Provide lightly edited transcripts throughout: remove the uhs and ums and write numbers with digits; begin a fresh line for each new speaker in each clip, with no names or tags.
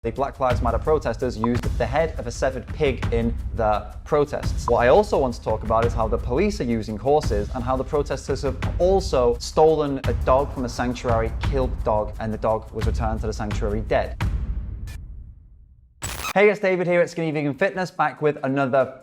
The Black Lives Matter protesters used the head of a severed pig in the protests. What I also want to talk about is how the police are using horses and how the protesters have also stolen a dog from a sanctuary, killed the dog, and the dog was returned to the sanctuary dead. Hey, it's David here at Skinny Vegan Fitness, back with another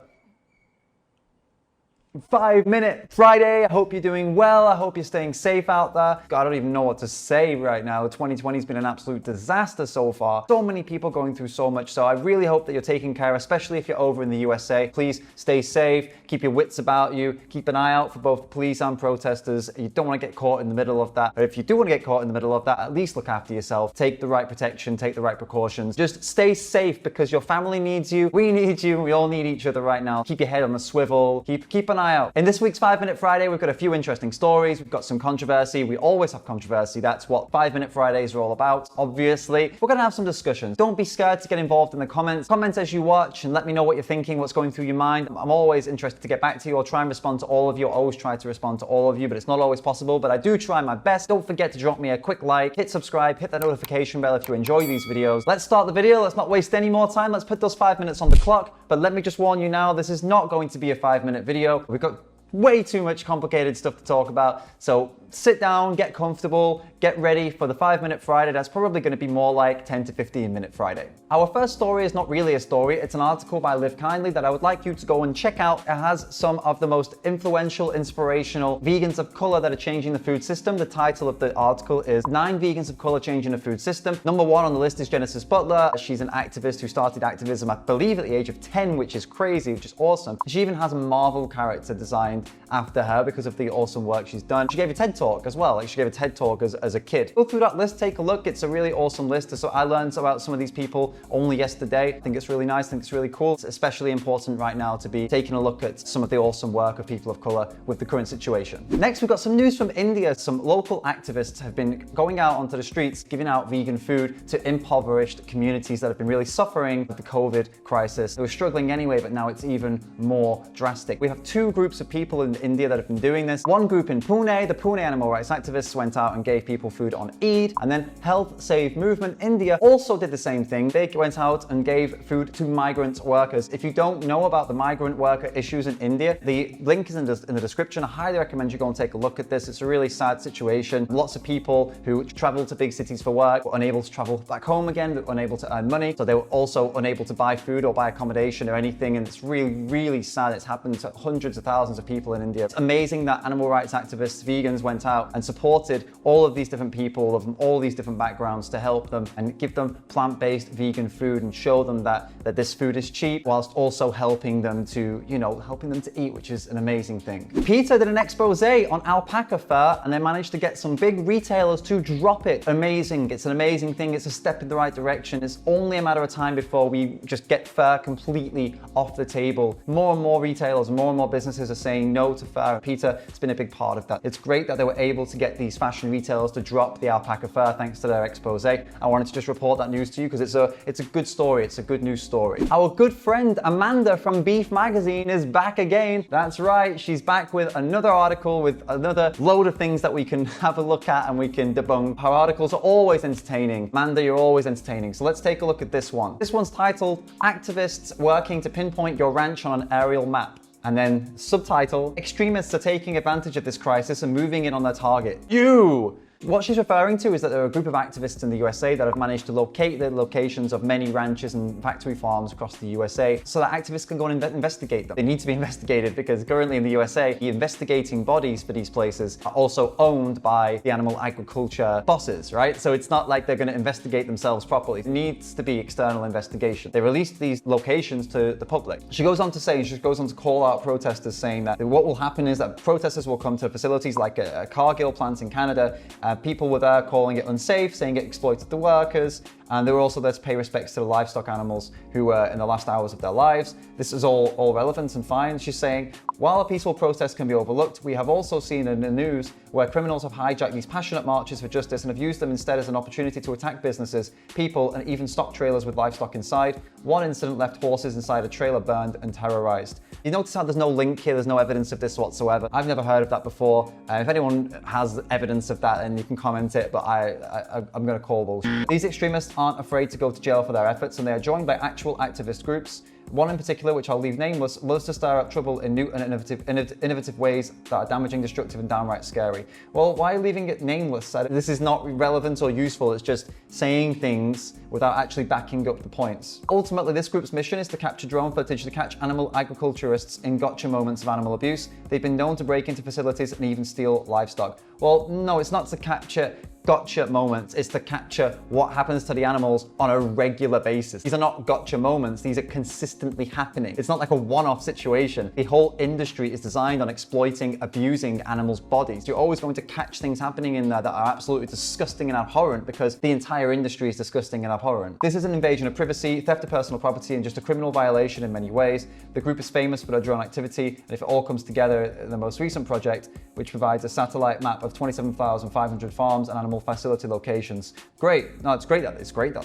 5-minute Friday. I hope you're doing well. I hope you're staying safe out there. God, I don't even know what to say right now. 2020 has been an absolute disaster so far. So many people going through so much. So I really hope that you're taking care, especially if you're over in the USA. Please stay safe. Keep your wits about you. Keep an eye out for both police and protesters. You don't want to get caught in the middle of that. But if you do want to get caught in the middle of that, at least look after yourself. Take the right protection. Take the right precautions. Just stay safe because your family needs you. We need you. We all need each other right now. Keep your head on the swivel. Keep an eye out. In this week's 5-Minute Friday, we've got a few interesting stories. We've got some controversy. We always have controversy. That's what 5-Minute Fridays are all about, obviously. We're going to have some discussions. Don't be scared to get involved in the comments. Comment as you watch and let me know what you're thinking, what's going through your mind. I'm always interested to get back to you. I'll try and respond to all of you. I always try to respond to all of you, but it's not always possible. But I do try my best. Don't forget to drop me a quick like, hit subscribe, hit that notification bell if you enjoy these videos. Let's start the video. Let's not waste any more time. Let's put those 5 minutes on the clock. But let me just warn you now, this is not going to be a 5-minute video. We've got way too much complicated stuff to talk about. So sit down, get comfortable, get ready for the 5-Minute Friday. That's probably going to be more like 10 to 15-minute Friday. Our first story is not really a story. It's an article by Live Kindly that I would like you to go and check out. It has some of the most influential, inspirational vegans of color that are changing the food system. The title of the article is 9 Vegans of Color Changing the Food System. Number 1 on the list is Genesis Butler. She's an activist who started activism, I believe, at the age of 10, which is crazy, which is awesome. She even has a Marvel character designed after her because of the awesome work she's done. She gave a TED Talk as well. Like, she gave a TED Talk as a kid. Go through that list, take a look. It's a really awesome list. So I learned about some of these people only yesterday. I think it's really nice. I think it's really cool. It's especially important right now to be taking a look at some of the awesome work of people of color with the current situation. Next, we've got some news from India. Some local activists have been going out onto the streets, giving out vegan food to impoverished communities that have been really suffering with the COVID crisis. They were struggling anyway, but now it's even more drastic. We have 2 groups of people in India that have been doing this. One group in Pune, the Pune animal rights activists went out and gave people food on Eid, and then Health Save Movement India also did the same thing. They went out and gave food to migrant workers. If you don't know about the migrant worker issues in India, the link is in the description. I highly recommend you go and take a look at this. It's a really sad situation. Lots of people who travel to big cities for work were unable to travel back home again, but unable to earn money. So they were also unable to buy food or buy accommodation or anything. And it's really, really sad. It's happened to hundreds of thousands of people in India. It's amazing that animal rights activists, vegans, went out and supported all of these different people of all these different backgrounds to help them and give them plant-based vegan food and show them that this food is cheap, whilst also helping them to, helping them to eat, which is an amazing thing. PETA did an expose on alpaca fur, and they managed to get some big retailers to drop it. Amazing. It's an amazing thing. It's a step in the right direction. It's only a matter of time before we just get fur completely off the table. More and more retailers, more and more businesses are saying no to fur. PETA has been a big part of that. It's great that they were able to get these fashion retailers to drop the alpaca fur thanks to their expose. I wanted to just report that news to you because it's a good story. It's a good news story. Our good friend Amanda from Beef Magazine is back again. That's right. She's back with another article with another load of things that we can have a look at and we can debunk. Her articles are always entertaining. Amanda, you're always entertaining. So let's take a look at this one. This one's titled Activists Working to Pinpoint Your Ranch on an Aerial Map. And then subtitle, Extremists are taking advantage of this crisis and moving in on their target. You! What she's referring to is that there are a group of activists in the USA that have managed to locate the locations of many ranches and factory farms across the USA so that activists can go and investigate them. They need to be investigated because currently in the USA, the investigating bodies for these places are also owned by the animal agriculture bosses, right? So it's not like they're going to investigate themselves properly. It needs to be external investigation. They released these locations to the public. She goes on to call out protesters, saying that what will happen is that protesters will come to facilities like a Cargill plant in Canada. People were there calling it unsafe, saying it exploited the workers, and they were also there to pay respects to the livestock animals who were in the last hours of their lives. This is all relevant and fine. She's saying, while a peaceful protest can be overlooked, we have also seen in the news where criminals have hijacked these passionate marches for justice and have used them instead as an opportunity to attack businesses, people, and even stock trailers with livestock inside. One incident left horses inside a trailer burned and terrorized. You notice how there's no link here, there's no evidence of this whatsoever. I've never heard of that before. If anyone has evidence of that, then you can comment it, but I'm gonna call bullshit. These extremists aren't afraid to go to jail for their efforts, and they are joined by actual activist groups. One in particular, which I'll leave nameless, loves to stir up trouble in new and innovative ways that are damaging, destructive, and downright scary. Well, why are you leaving it nameless? This is not relevant or useful. It's just saying things without actually backing up the points. Ultimately, this group's mission is to capture drone footage to catch animal agriculturists in gotcha moments of animal abuse. They've been known to break into facilities and even steal livestock. Well, no, it's not to capture gotcha moments, it's to capture what happens to the animals on a regular basis. These are not gotcha moments, these are consistently happening. It's not like a one-off situation. The whole industry is designed on exploiting, abusing animals' bodies. You're always going to catch things happening in there that are absolutely disgusting and abhorrent because the entire industry is disgusting and abhorrent. This is an invasion of privacy, theft of personal property, and just a criminal violation in many ways. The group is famous for their drone activity, and if it all comes together, the most recent project, which provides a satellite map of 27,500 farms and animal facility locations. Great. No, it's great that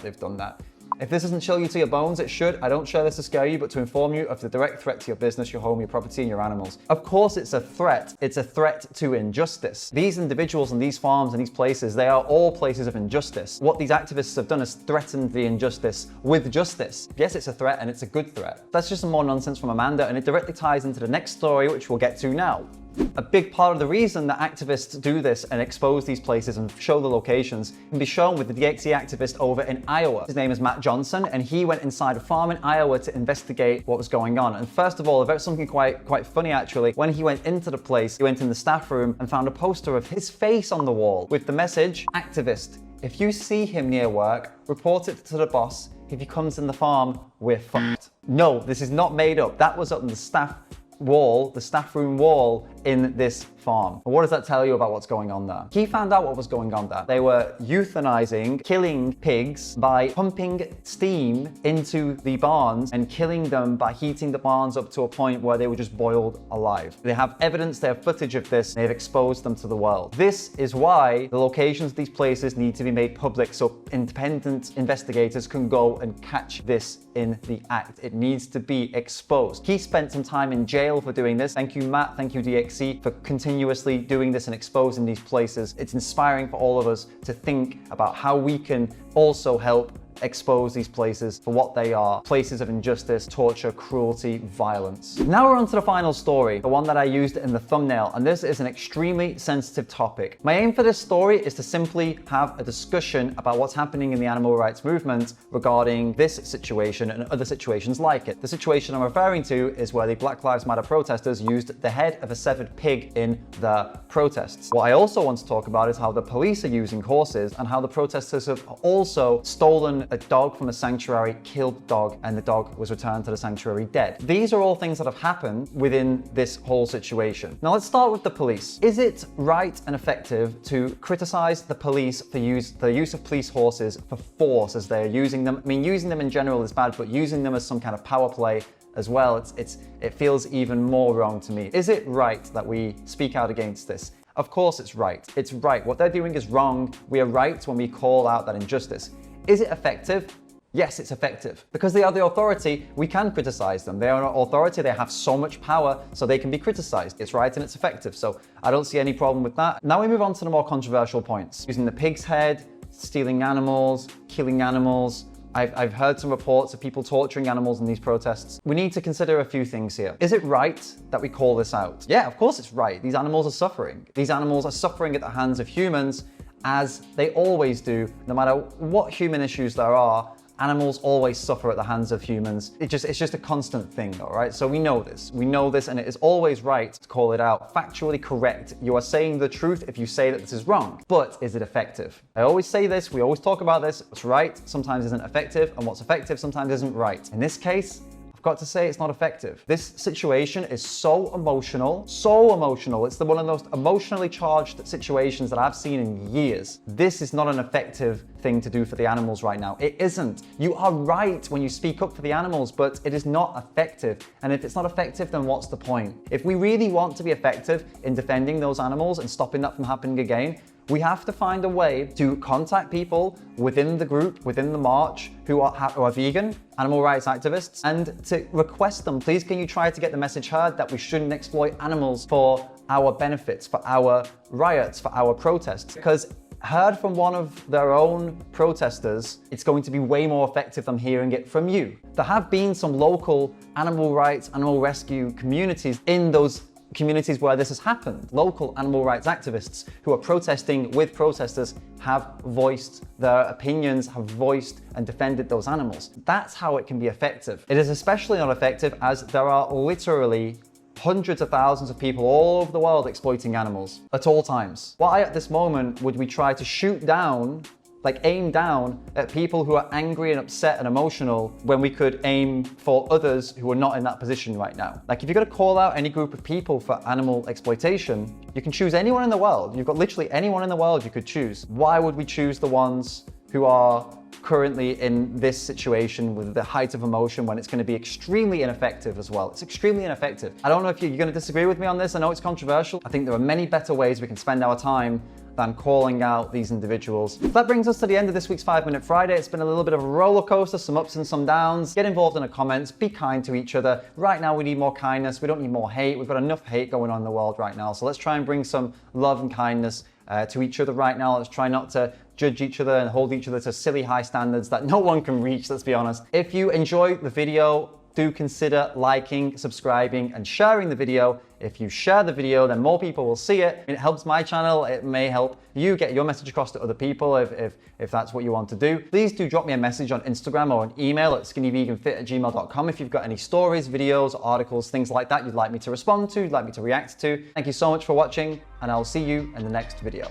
they've done that. If this doesn't chill you to your bones, it should. I don't share this to scare you, but to inform you of the direct threat to your business, your home, your property, and your animals. Of course, it's a threat. It's a threat to injustice. These individuals and these farms and these places, they are all places of injustice. What these activists have done is threatened the injustice with justice. Yes, it's a threat, and it's a good threat. That's just some more nonsense from Amanda, and it directly ties into the next story, which we'll get to now. A big part of the reason that activists do this and expose these places and show the locations can be shown with the DxE activist over in Iowa. His name is Matt Johnson, and he went inside a farm in Iowa to investigate what was going on. And first of all, something quite funny actually. When he went into the place, he went in the staff room and found a poster of his face on the wall with the message, "Activist, if you see him near work, report it to the boss. If he comes in the farm, we're fucked." No, this is not made up. That was up on the staff room wall in this farm. What does that tell you about what's going on there? He found out what was going on there. They were euthanizing, killing pigs by pumping steam into the barns and killing them by heating the barns up to a point where they were just boiled alive. They have evidence, they have footage of this, they've exposed them to the world. This is why the locations of these places need to be made public so independent investigators can go and catch this in the act. It needs to be exposed. He spent some time in jail for doing this. Thank you, Matt. Thank you, DxE, for continuously doing this and exposing these places. It's inspiring for all of us to think about how we can also help expose these places for what they are, places of injustice, torture, cruelty, violence. Now we're on to the final story, the one that I used in the thumbnail, and this is an extremely sensitive topic. My aim for this story is to simply have a discussion about what's happening in the animal rights movement regarding this situation and other situations like it. The situation I'm referring to is where the Black Lives Matter protesters used the head of a severed pig in their protests. What I also want to talk about is how the police are using horses and how the protesters have also stolen a dog from a sanctuary, killed the dog, and the dog was returned to the sanctuary dead. These are all things that have happened within this whole situation. Now let's start with the police. Is it right and effective to criticize the police for the use of police horses for force as they are using them? I mean, using them in general is bad, but using them as some kind of power play as well, it feels even more wrong to me. Is it right that we speak out against this? Of course it's right. It's right. What they're doing is wrong. We are right when we call out that injustice. Is it effective? Yes, it's effective. Because they are the authority, we can criticize them. They are an authority, they have so much power, so they can be criticized. It's right and it's effective, so I don't see any problem with that. Now we move on to the more controversial points. Using the pig's head, stealing animals, killing animals. I've heard some reports of people torturing animals in these protests. We need to consider a few things here. Is it right that we call this out? Yeah, of course it's right. These animals are suffering. These animals are suffering at the hands of humans, as they always do. No matter what human issues there are, animals always suffer at the hands of humans. It's just a constant thing, all right? So we know this, and it is always right to call it out. Factually correct. You are saying the truth if you say that this is wrong. But is it effective? I always say this, we always talk about this. What's right sometimes isn't effective, and what's effective sometimes isn't right. In this case, got to say it's not effective. This situation is so emotional. It's one of the most emotionally charged situations that I've seen in years. This is not an effective thing to do for the animals right now. It isn't. You are right when you speak up for the animals, but it is not effective. And if it's not effective, then what's the point? If we really want to be effective in defending those animals and stopping that from happening again, We have to find a way to contact people within the group, within the march, who are vegan, animal rights activists, and to request them, please can you try to get the message heard that we shouldn't exploit animals for our benefits, for our riots, for our protests. Because heard from one of their own protesters, it's going to be way more effective than hearing it from you. There have been some local animal rights, animal rescue communities in those communities where this has happened. Local animal rights activists who are protesting with protesters have voiced their opinions, have voiced and defended those animals. That's how it can be effective. It is especially not effective as there are literally hundreds of thousands of people all over the world exploiting animals at all times. Why at this moment would we try to shoot down, like aim down at people who are angry and upset and emotional when we could aim for others who are not in that position right now? Like if you're gonna call out any group of people for animal exploitation, you can choose anyone in the world. You've got literally anyone in the world you could choose. Why would we choose the ones who are currently in this situation with the height of emotion when it's going to be extremely ineffective as well? It's extremely ineffective. I don't know if you're going to disagree with me on this. I know it's controversial. I think there are many better ways we can spend our time than calling out these individuals. That brings us to the end of this week's 5-Minute Friday. It's been a little bit of a roller coaster, some ups and some downs. Get involved in the comments, be kind to each other. Right now we need more kindness, we don't need more hate. We've got enough hate going on in the world right now. So let's try and bring some love and kindness to each other right now. Let's try not to judge each other and hold each other to silly high standards that no one can reach, let's be honest. If you enjoy the video, do consider liking, subscribing, and sharing the video. If you share the video, then more people will see it. It helps my channel. It may help you get your message across to other people if that's what you want to do. Please do drop me a message on Instagram or an email at skinnyveganfit@gmail.com if you've got any stories, videos, articles, things like that you'd like me to respond to, you'd like me to react to. Thank you so much for watching, and I'll see you in the next video.